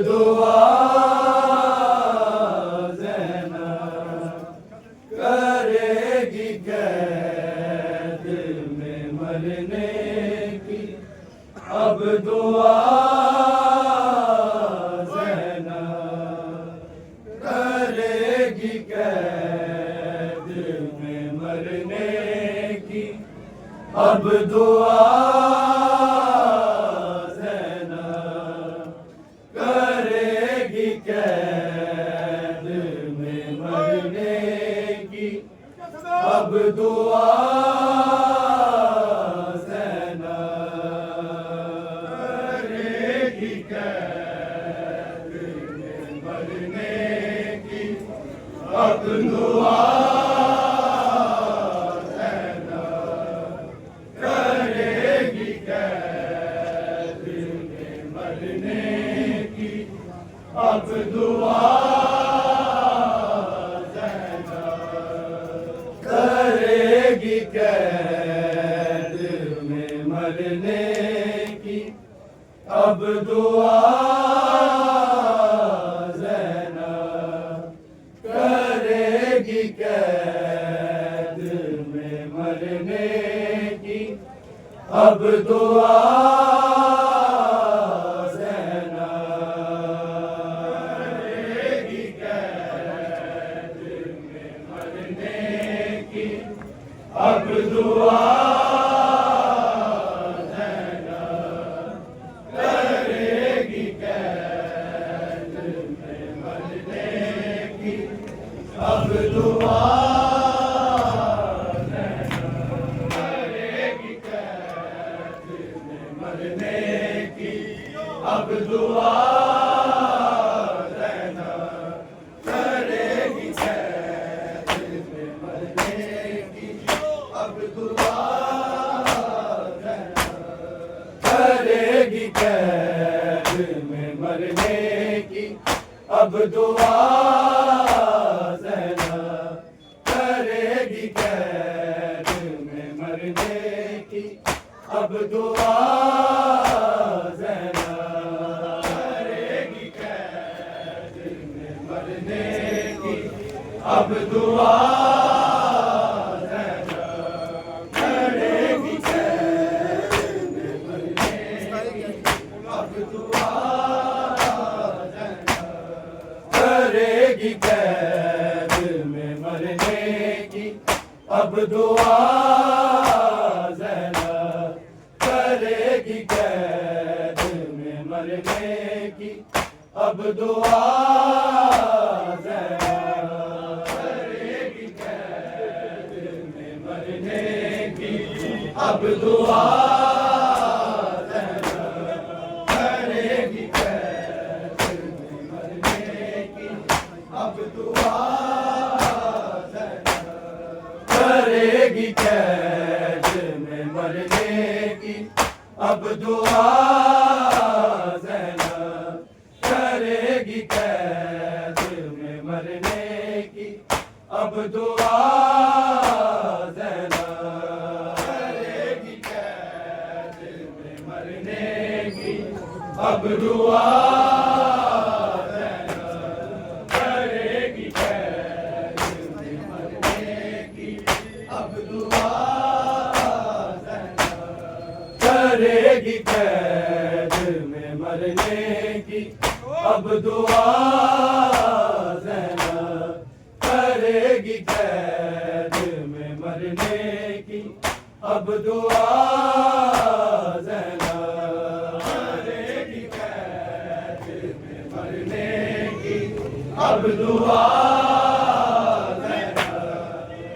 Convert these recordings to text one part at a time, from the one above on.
दुआ ज़ैनब करेगी कैद में मरने की। अब दुआ ज़ैनब करेगी कैद में मरने की। अब दुआ कैद में मरने की। अब दुआ ज़ैनब करेगी कैद में मरने की। अब दुआ ज़ैनब करेगी कैद में मरने की। अब दुआ ज़ैनब करेगी कैद में मरने की। अब दुआ ज़ैनब करेगी कैद में मरने की। अब दुआ अब दुआ ज़ैनब करेगी कैद में मरने की। अब दुआ ज़ैनब करेगी कैद में मरने की। अब दुआ करेगी कैद में मरने की। अब दुआ ज़ैनब करेगी कैद में मरने की। अब दुआ ज़ैनब करेगी कैद में मरने की। अब दुआ करेगी कैद में मरने की। अब दुआ ज़ैनब करेगी कैद में मरने की। अब दुआ ज़ैनब करेगी कैद में मरने की। अब दुआ करेगी कैद में मरने की। अब दुआ ज़ैनब करेगी कैद में मरने की। अब दुआ ज़ैनब करेगी कैद में मरने की। अब दुआ करेगी कैद में मरने की। अब दुआ ज़ैनब करेगी कैद में मरने की। अब दुआ ज़ैनब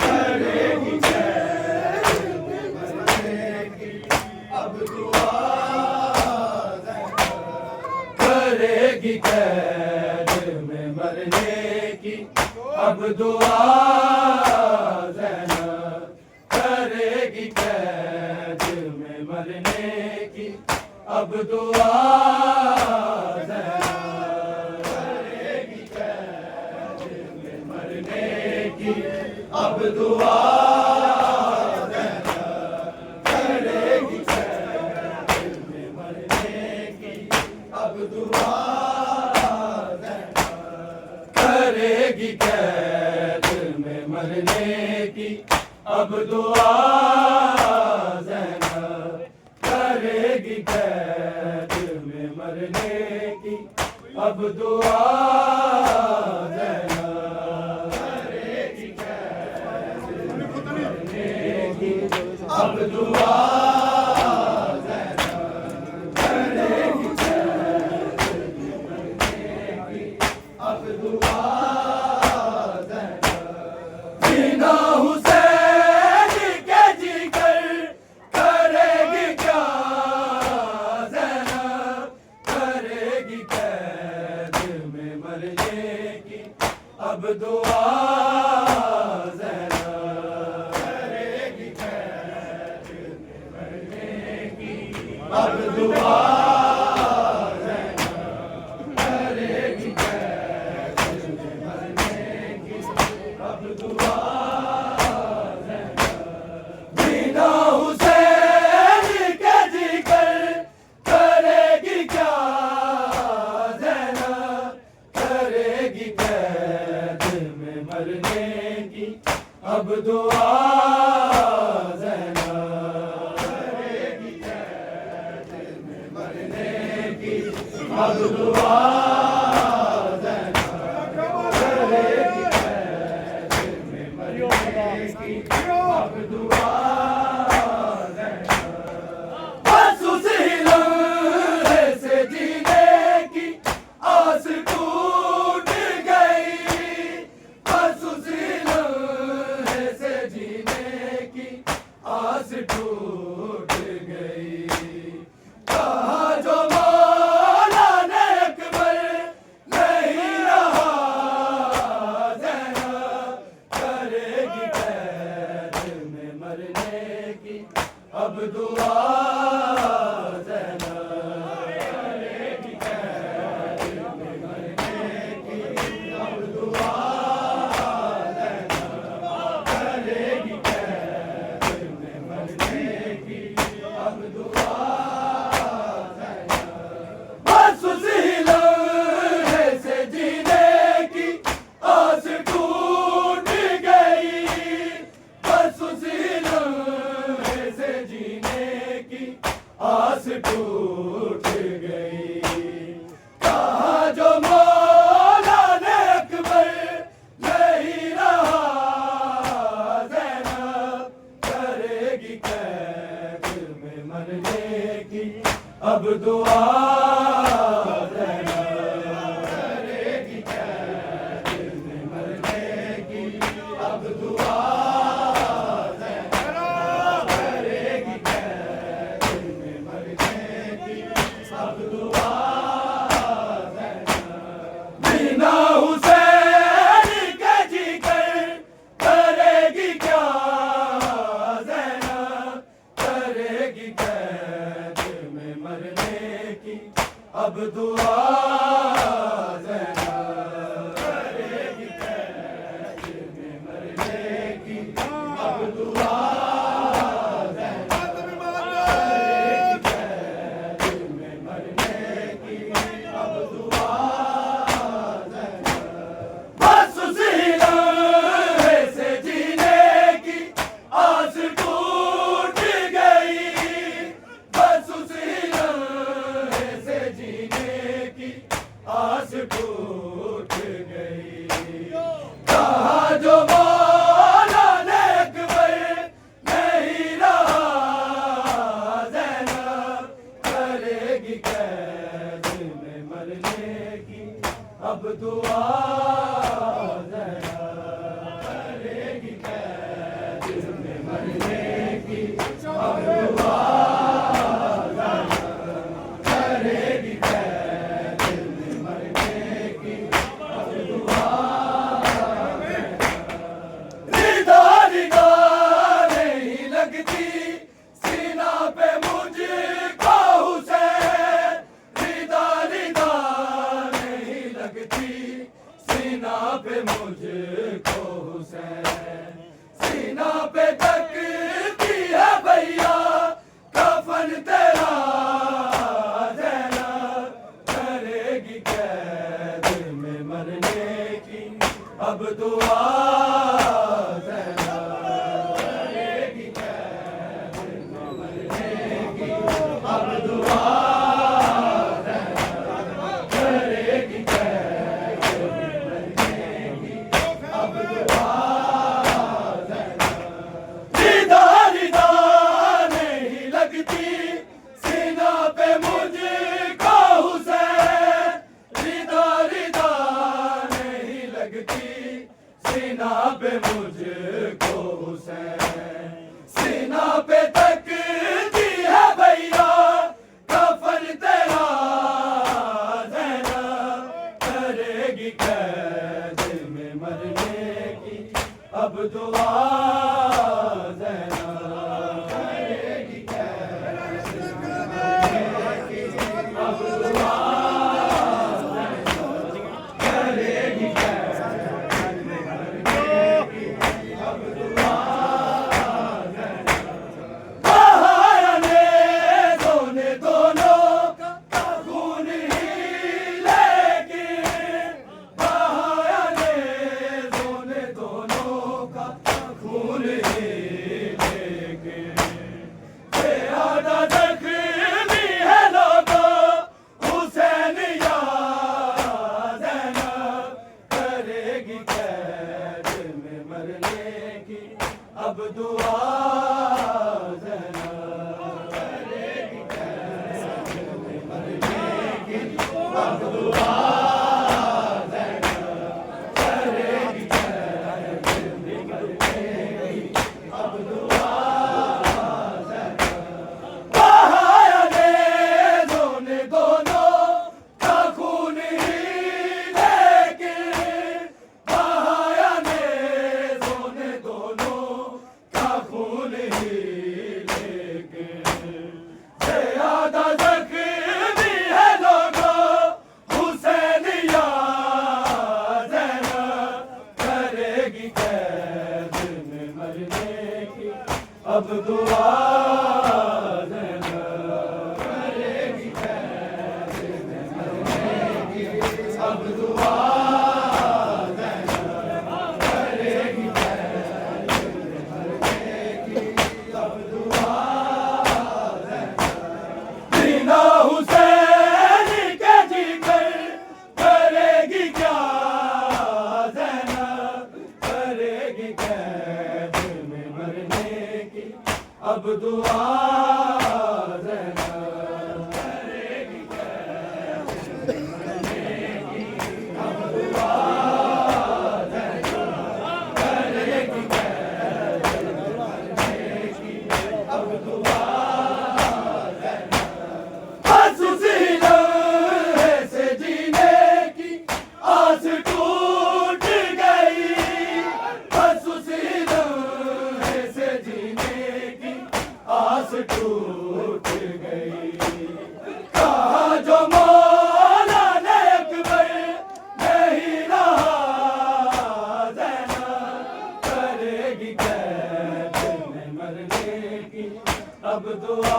करेगी कैद में मरने की। अब दुआ करेगी कैद में मरने की। अब दुआ ज़ैनब करेगी कैद में मरने की। अब दुआ ज़ैनब करेगी कैद में मरने की। अब दुआ करेगी कैद में मरने की। अब दुआ अब दुआ ज़ैनब करेगी कैद में मरने की, अब दुआ ज़ैनब करेगी कैद में मरने की, अब दुआ ज़ैनब करेगी कैद में मरने की, अब दुआ ज़ैनब बिना हुसैन के जिगर करेगी क्या ज़ैनब करेगी कैद में मरने की, अब दुआ ज़ैनब करेगी कैद में मरने की, अब दुआ ज़ैनब करेगी कैद में मरने की, अब दुआ बिना हुसैन के जिगर करेगी क्या ज़ैनब करेगी कैद में मरने की, अब दुआ ज़ैनब करेगी कैद में मरने की, अब दुआ ज़ैनब करेगी कैद में मरने की, अब दुआ बस उसी लम्हे से जीने की आस टूट गई, बस उसी लम्हे से जीने की आस टूट गई, कहा जो मौला ने अकबर नहीं रहा ज़ैनब करेगी कैद में मरने की, अब दुआ ज़ैनब करेगी कैद में मरने की, अब दुआ ज़ैनब करेगी कैद में मरने की, अब दुआ ज़ैनब बस उसी लम्हे से जीने की आस टूट गई, बस उसी लम्हे से जीने की आस टूट गई, कहा जो मौला ने अकबर नहीं रहा ज़ैनब करेगी कैद में मरने की, अब दुआ ज़ैनब करेगी कैद में मरने की, अब दुआ ज़ैनब करेगी कैद में मरने की, अब दुआ ज़ैनब बिना हुसैन के जिगर करेगी क्या ज़ैनब करेगी कैद में मरने की, अब दुआ ज़ैनब करेगी कैद में मरने की, अब दुआ ज़ैनब करेगी कैद में मरने की, अब दुआ ज़ैनब बस उसी लम्हे से जीने की आस टूट गई, बस उसी लम्हे से जीने की आस टूट गई, कहा जो मौला ने अकबर नहीं रहा ज़ैनब करेगी कैद में मरने की, अब दुआ ज़ैनब करेगी कैद में मरने की, अब दुआ ज़ैनब करेगी कैद में मरने की, अब दुआ रिदा रिदा नहीं लगती सीना पे मुझको हुसैन, रिदा रिदा नहीं लगती सीना पे मुझको हुसैन, सीना पे तक सीना पे तकती है भैया कफन तेरा ज़ैनब करेगी कैद में मरने की अब दुआ ज़ैनब करेगी कैद में मरने की अब दुआ करेगी कैद में मरने की अब दुआ बहाने दोनों का खून ही लेकिन बहाने दोनों का खून ही लेकिन ज़्यादा ज़ख्मी है लोगों हुसैन या ज़ैनब करेगी कैद में मरने की अब दुआ ज़ैनब करेगी कैद में मरने की अब दुआ ज़ैनब करेगी कैद में मरने की अब दुआ बहाने दोनों का खून ही लेकिन बहाने दोनों का खून ही लेकिन ज़्यादा ज़ख्मी है लोगों हुसैन या ज़ैनब करेगी कैद में मरने की अब दुआ ज़ैनब करेगी कैद में मरने की अब दुआ ज़ैनब करेगी कैद में मरने की अब दुआ बिना हुसैन के जिगर करेगी क्या ज़ैनब करेगी कैद में मरने की अब दुआ ज़ैनब करेगी कैद में मरने की अब दुआ ज़ैनब करेगी कैद में मरने की अब दुआ बस उसी लम्हे से जीने की आस टूट गई बस उसी लम्हे से जीने की आस टूट गई कहा जो मौला ने अकबर नहीं रहा ज़ैनब करेगी कैद में मरने की अब दुआ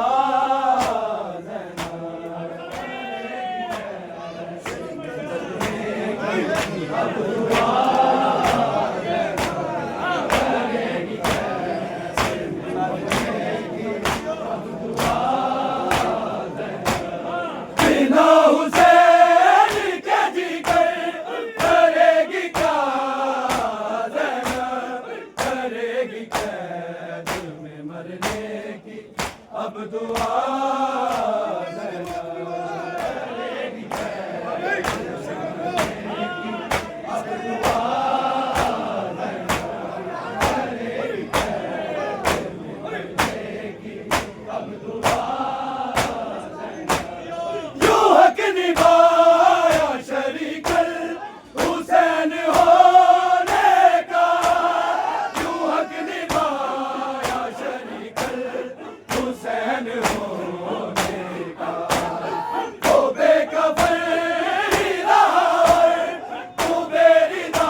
बिना हुसैन के जिगर करेगी क्या ज़ैनब करेगी कैद में मरने की अब दुआ ज़ैनब करेगी कैद में मरने की अब दुआ ज़ैनब करेगी कैद में मरने की अब दुआ यूं हक निभाया शरीकल हुसैन होने का यूं हक निभाया शरीकल हुसैन होने का वो बेकफन ही रहा वो बेरिदा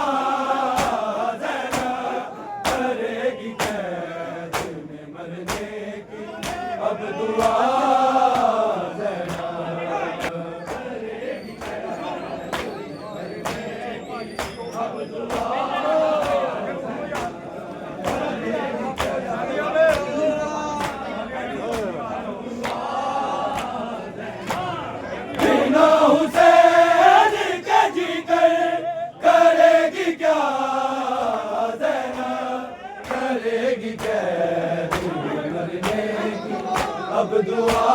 ज़ैनब करेगी कैद में मरने की अब दुआ बिना हुसैन के जिगर करेगी क्या ज़ैनब करेगी कैद में मरने की अब दुआ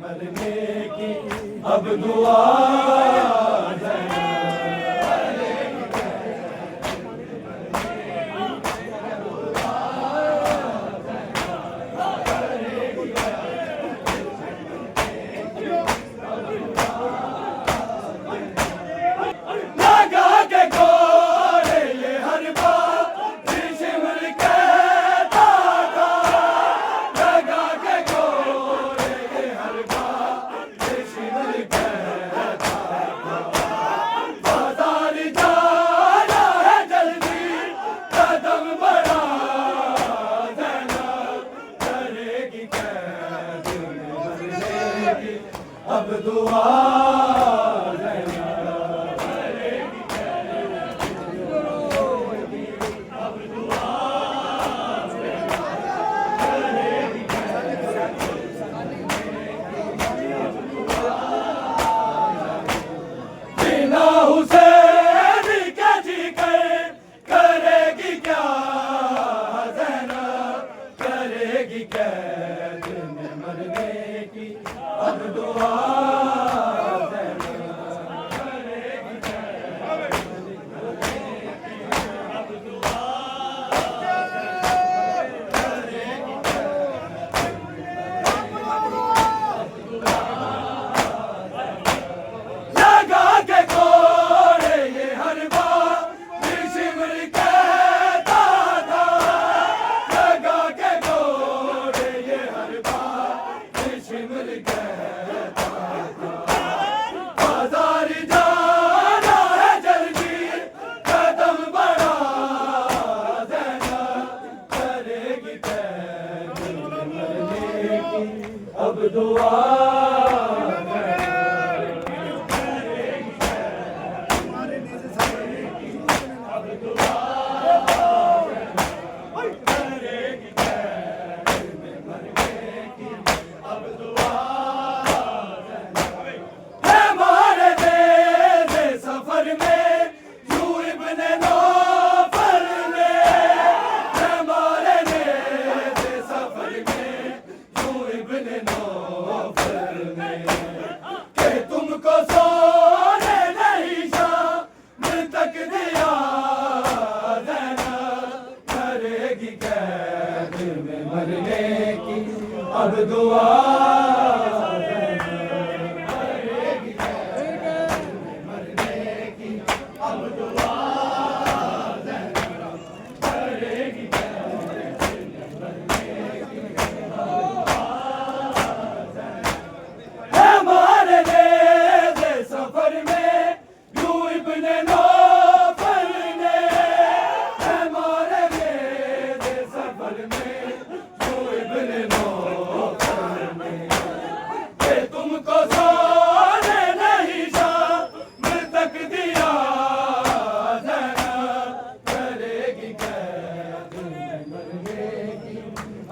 मरने की अब दुआ अब दुआ बिना हुसैन के जिक्र करेगी क्या ज़ैनब, करेगी कैद में मरने की अब दुआ अब दुआ मरने की अब दुआ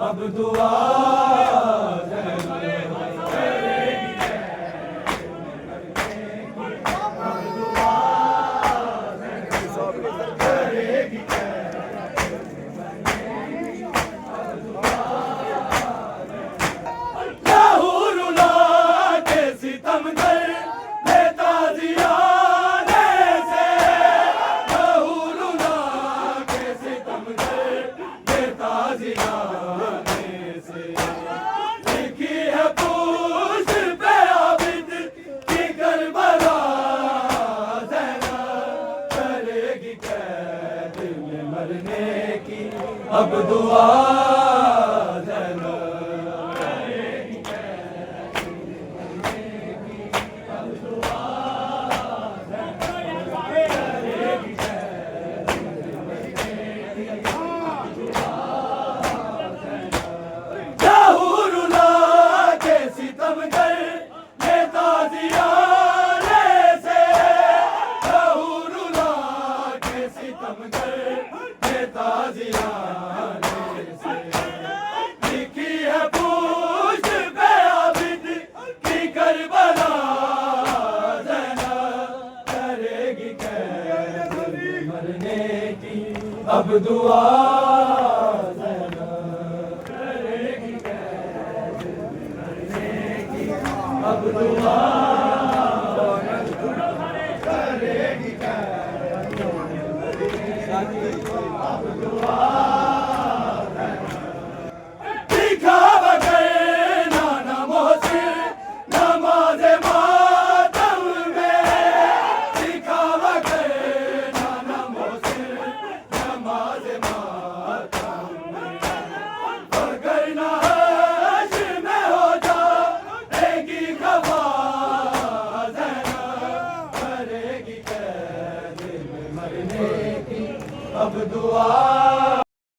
अब दुआ मरने की अब दुआ अब दुआ करेगी कैद मरने की। अब दुआ करेगी अब दुआ दिखा बगैर नाना मोहसिन नमाज मातम में दिखा बगैर नाना मोहसिन नमाज मातम में अगर ना हश्र में हो जाएगी खफा ज़ैनब करेगी कैद में मरने की अब दुआ